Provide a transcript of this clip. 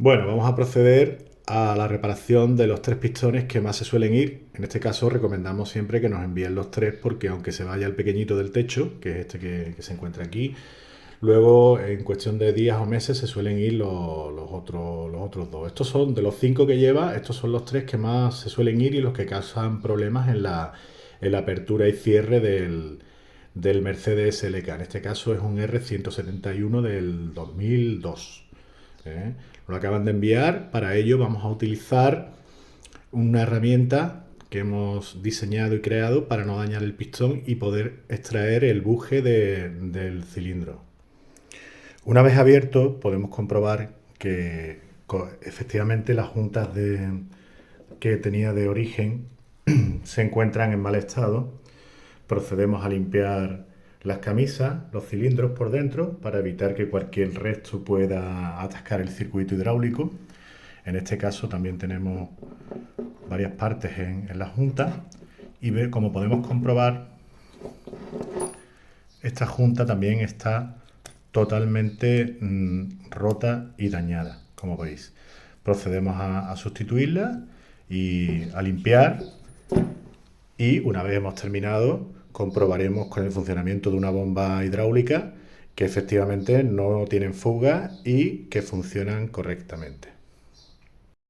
Bueno, vamos a proceder a la reparación de los tres pistones que más se suelen ir. En este caso recomendamos siempre que nos envíen los tres porque aunque se vaya el pequeñito del techo, que es este que se encuentra aquí, luego en cuestión de días o meses se suelen ir los otros dos. Estos son, de los cinco que lleva, estos son los tres que más se suelen ir y los que causan problemas en la apertura y cierre del Mercedes LK. En este caso es un R171 del 2002. ¿eh? Lo acaban de enviar. Para ello vamos a utilizar una herramienta que hemos diseñado y creado para no dañar el pistón y poder extraer el buje del cilindro. Una vez abierto podemos comprobar que efectivamente las juntas que tenía de origen se encuentran en mal estado. Procedemos a limpiar las camisas, los cilindros por dentro, para evitar que cualquier resto pueda atascar el circuito hidráulico. En este caso también tenemos varias partes en la junta y como podemos comprobar, esta junta también está totalmente rota y dañada, como veis. Procedemos a sustituirla y a limpiar, y una vez hemos terminado comprobaremos con el funcionamiento de una bomba hidráulica que efectivamente no tienen fuga y que funcionan correctamente.